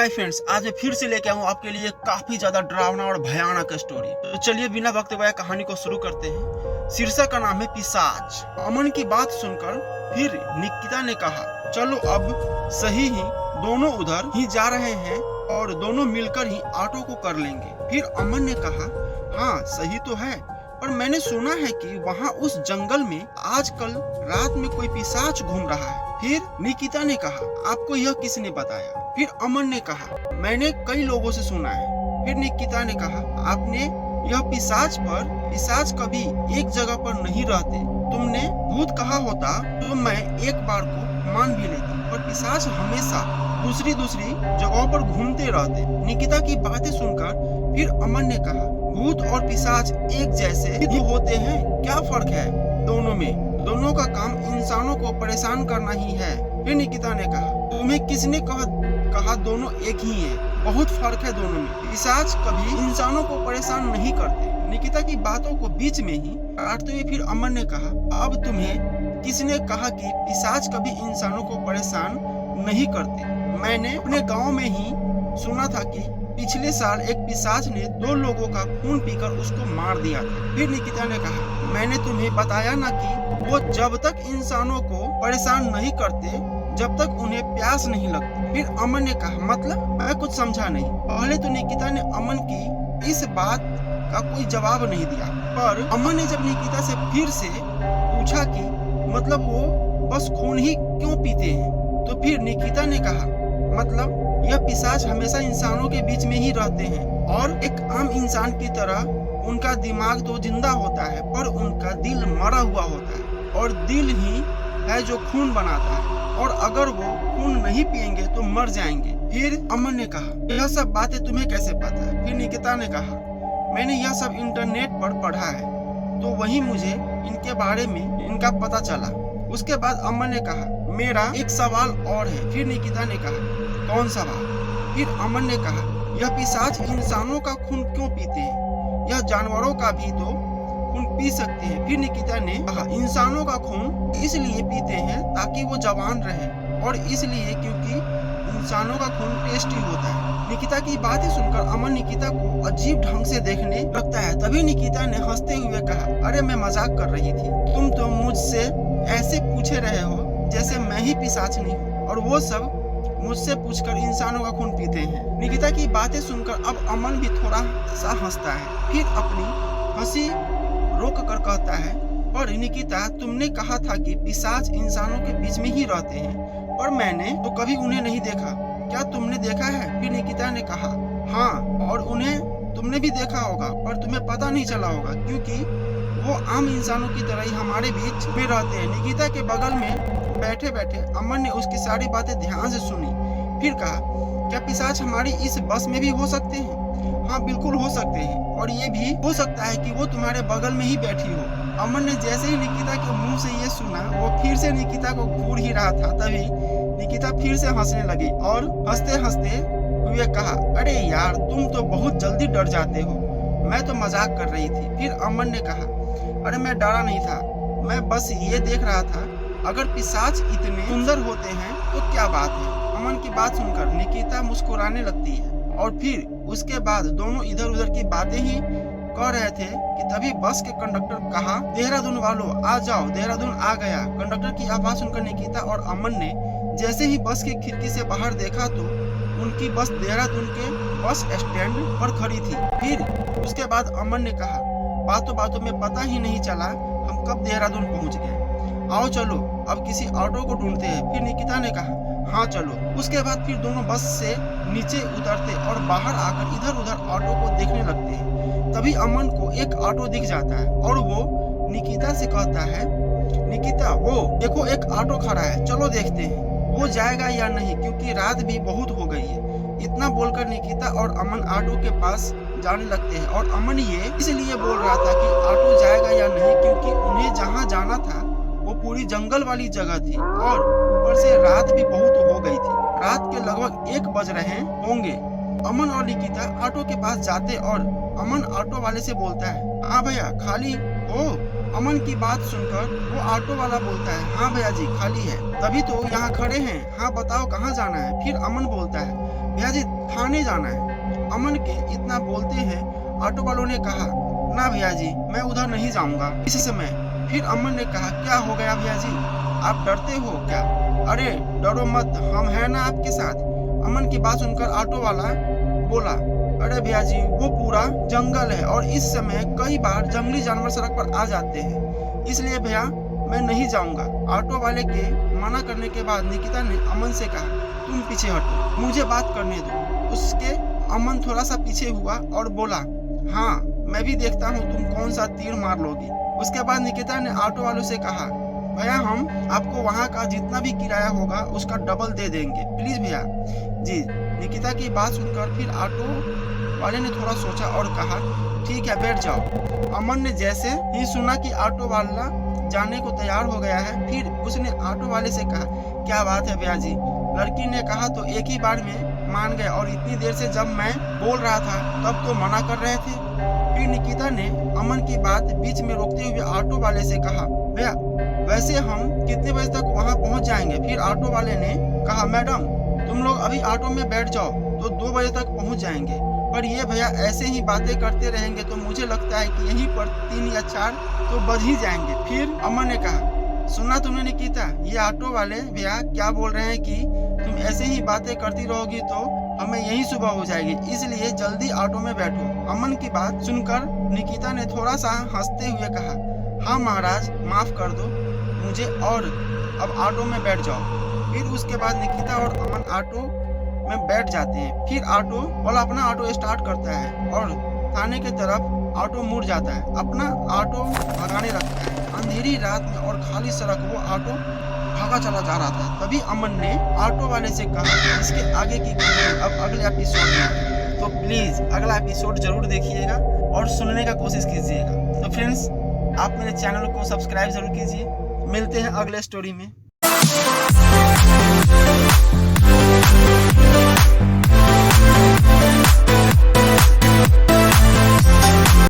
Hi friends, आज मैं फिर से लेके आऊँ आपके लिए काफी ज्यादा डरावना और भयानक स्टोरी। तो चलिए बिना वक्त गवाए कहानी को शुरू करते हैं। शीर्षक का नाम है पिशाच। अमन की बात सुनकर फिर निकिता ने कहा, चलो अब सही ही, दोनों उधर ही जा रहे हैं और दोनों मिलकर ही ऑटो को कर लेंगे। फिर अमन ने कहा, हाँ सही तो है, पर मैंने सुना है कि वहाँ उस जंगल में आजकल रात में कोई पिशाच घूम रहा है। फिर निकिता ने कहा, आपको यह किसने बताया? फिर अमन ने कहा, मैंने कई लोगों से सुना है। फिर निकिता ने कहा, आपने यह पिशाच कभी एक जगह पर नहीं रहते। तुमने भूत कहा होता तो मैं एक बार को मान भी लेती, पर पिशाच हमेशा दूसरी जगहों पर घूमते रहते। निकिता की बातें सुनकर फिर अमन ने कहा, भूत और पिशाच एक जैसे ही होते हैं, क्या फर्क है दोनों में? दोनों का काम इंसानों को परेशान करना ही है। फिर निकिता ने कहा, तुम्हें किसने कहा दोनों एक ही हैं? बहुत फर्क है दोनों में। पिशाच कभी इंसानों को परेशान नहीं करते। निकिता की बातों को बीच में ही काटते हुए फिर अमन ने कहा, अब तुम्हें किसने कहा कि पिशाच कभी इंसानों को परेशान नहीं करते? मैंने अपने गांव में ही सुना था कि पिछले साल एक पिशाच ने 2 लोगों का खून पीकर उसको मार दिया था। फिर निकिता ने कहा, मैंने तुम्हें बताया ना कि वो जब तक इंसानों को परेशान नहीं करते जब तक उन्हें प्यास नहीं लगती। फिर अमन ने कहा, मतलब? मैं कुछ समझा नहीं। पहले तो निकिता ने अमन की इस बात का कोई जवाब नहीं दिया, पर अमन ने जब निकिता से फिर से पूछा कि मतलब वो बस खून ही क्यों पीते हैं, तो फिर निकिता ने कहा, मतलब यह पिशाच हमेशा इंसानों के बीच में ही रहते हैं और एक आम इंसान की तरह उनका दिमाग तो जिंदा होता है, पर उनका दिल मरा हुआ होता है और दिल ही है जो खून बनाता है, और अगर वो खून नहीं पिएंगे तो मर जाएंगे। फिर अमन ने कहा, यह सब बातें तुम्हें कैसे पता है? फिर निकिता ने कहा, मैंने यह सब इंटरनेट पर पढ़ा है, तो वही मुझे इनके बारे में इनका पता चला। उसके बाद अमन ने कहा, मेरा एक सवाल और है। फिर निकिता ने कहा, कौन सवाल? फिर अमन ने कहा, यह पिशाच इंसानों का खून क्यों पीते हैं? यह जानवरों का भी तो खून पी सकते हैं। फिर निकिता ने कहा, इंसानों का खून इसलिए पीते हैं ताकि वो जवान रहे, और इसलिए क्योंकि इंसानों का खून टेस्टी होता है। निकिता की बातें सुनकर अमन निकिता को अजीब ढंग से देखने लगता है। तभी निकिता ने हंसते हुए कहा, अरे मैं मजाक कर रही थी, तुम तो मुझसे ऐसे पूछे रहे हो जैसे मैं ही पिशाच नहीं हूँ, और वो सब मुझसे पूछकर इंसानों का खून पीते हैं। निकिता की बातें सुनकर अब अमन भी थोड़ा सा हंसता है, फिर अपनी हंसी रोक कर कहता है, और निकिता, तुमने कहा था कि पिशाच इंसानों के बीच में ही रहते हैं, पर मैंने तो कभी उन्हें नहीं देखा। क्या तुमने देखा है? फिर निकिता ने कहा, हाँ, और उन्हें तुमने भी देखा होगा, पर तुम्हें पता नहीं चला होगा क्योंकि वो आम इंसानों की तरह ही हमारे बीच में रहते हैं। निकिता के बगल में बैठे बैठे अमन ने उसकी सारी बातें ध्यान से सुनी। फिर कहा, क्या पिशाच हमारी इस बस में भी हो सकते हैं? हाँ बिल्कुल हो सकते हैं, और ये भी हो सकता है कि वो तुम्हारे बगल में ही बैठी हो। अमन ने जैसे ही निकिता के मुंह से ये सुना, वो फिर से निकिता को घूर ही रहा था, तभी निकिता फिर से हंसने लगी और हंसते हंसते हुए कहा, अरे यार, तुम तो बहुत जल्दी डर जाते हो, मैं तो मजाक कर रही थी। फिर अमन ने कहा, अरे मैं डरा नहीं था, मैं बस ये देख रहा था, अगर पिशाच इतने सुंदर होते हैं तो क्या बात है। अमन की बात सुनकर निकिता मुस्कुराने लगती है, और फिर उसके बाद दोनों इधर उधर की बातें ही कर रहे थे कि तभी बस के कंडक्टर कहा, देहरादून वालों आ जाओ, देहरादून आ गया। कंडक्टर की आवाज सुनकर निकिता और अमन ने जैसे ही बस की खिड़की से बाहर देखा तो उनकी बस देहरादून के बस स्टैंड पर खड़ी थी। फिर उसके बाद अमन ने कहा, बातों बातों में पता ही नहीं चला हम कब देहरादून पहुंच गए। आओ चलो अब किसी ऑटो को ढूंढते हैं। फिर निकिता ने कहा, हाँ चलो। उसके बाद फिर दोनों बस से नीचे उतरते और बाहर आकर इधर उधर ऑटो को देखने लगते हैं। तभी अमन को एक ऑटो दिख जाता है और वो निकिता से कहता है, निकिता वो देखो एक ऑटो खड़ा है, चलो देखते हैं वो जाएगा या नहीं, क्योंकि रात भी बहुत हो गई है। इतना बोलकर निकिता और अमन ऑटो के पास जाने लगते हैं, और अमन ये इसलिए बोल रहा था कि ऑटो जाएगा या नहीं क्योंकि उन्हें जहाँ जाना था वो पूरी जंगल वाली जगह थी, और ऊपर से रात भी बहुत हो गई थी। रात के लगभग 1 बज रहे होंगे। अमन और निकिता ऑटो के पास जाते और अमन ऑटो वाले से बोलता है, हाँ भैया खाली हो? अमन की बात सुनकर वो ऑटो वाला बोलता है, हाँ भैया जी खाली है, तभी तो यहाँ खड़े हैं, हाँ बताओ कहाँ जाना है? फिर अमन बोलता है, भैया जी थाने जाना है। अमन के इतना बोलते हैं ऑटो वालों ने कहा, ना भैया जी मैं उधर नहीं जाऊंगा इस समय। फिर अमन ने कहा, क्या हो गया भैया जी, आप डरते हो क्या? अरे डरो मत, हम हैं ना आपके साथ। अमन की बात सुनकर ऑटो वाला बोला, अरे भैया जी वो पूरा जंगल है और इस समय कई बार जंगली जानवर सड़क पर आ जाते हैं, इसलिए भैया मैं नहीं जाऊंगा। ऑटो वाले के मना करने के बाद निकिता ने अमन से कहा, तुम पीछे हटो, मुझे बात करने दो। उसके अमन थोड़ा सा पीछे हुआ और बोला, हाँ मैं भी देखता हूँ तुम कौन सा तीर मार लोगी। उसके बाद निकिता ने ऑटो वालों से कहा, भैया हम आपको वहाँ का जितना भी किराया होगा उसका डबल दे देंगे, प्लीज भैया जी। निकिता की बात सुनकर फिर ऑटो वाले ने थोड़ा सोचा और कहा, ठीक है बैठ जाओ। अमन ने जैसे ही सुना कि ऑटो वाला जाने को तैयार हो गया है, फिर उसने ऑटो वाले से कहा, क्या बात है भैया जी? लड़की ने कहा, तो एक ही बार में मान गए और इतनी देर से जब मैं बोल रहा था तब तो मना कर रहे थे। फिर निकिता ने अमन की बात बीच में रोकते हुए ऑटो वाले से कहा, भैया वैसे हम कितने बजे तक वहाँ पहुँच जाएंगे? फिर ऑटो वाले ने कहा, मैडम तुम लोग अभी ऑटो में बैठ जाओ तो 2 बजे तक पहुँच जाएंगे, पर ये भैया ऐसे ही बातें करते रहेंगे तो मुझे लगता है कि यहीं पर 3 या 4 तो बज ही जाएंगे। फिर अमन ने कहा, सुना तुमने निकिता, ये ऑटो वाले भैया क्या बोल रहे हैं कि तुम ऐसे ही बातें करती रहोगी तो हमें यही सुबह हो जाएगी, इसलिए जल्दी ऑटो में बैठो। अमन की बात सुनकर निकिता ने थोड़ा सा हंसते हुए कहा, हाँ महाराज माफ कर दो मुझे और अब ऑटो में बैठ जाओ। फिर उसके बाद निकिता और अमन ऑटो में बैठ जाते हैं। फिर ऑटो वाला अपना ऑटो स्टार्ट करता है और थाने की तरफ ऑटो मुड़ जाता है, अपना ऑटो भगाने लगता है। अंधेरी रात में और खाली सड़क वो ऑटो भागा चला जा रहा था। तभी अमन ने ऑटो वाले से कहा, इसके आगे की कहानी अब अगले एपिसोड में, तो प्लीज अगला एपिसोड जरूर देखिएगा और सुनने का कोशिश कीजिएगा। तो फ्रेंड्स आप मेरे चैनल को सब्सक्राइब जरूर कीजिए। मिलते हैं अगले स्टोरी में।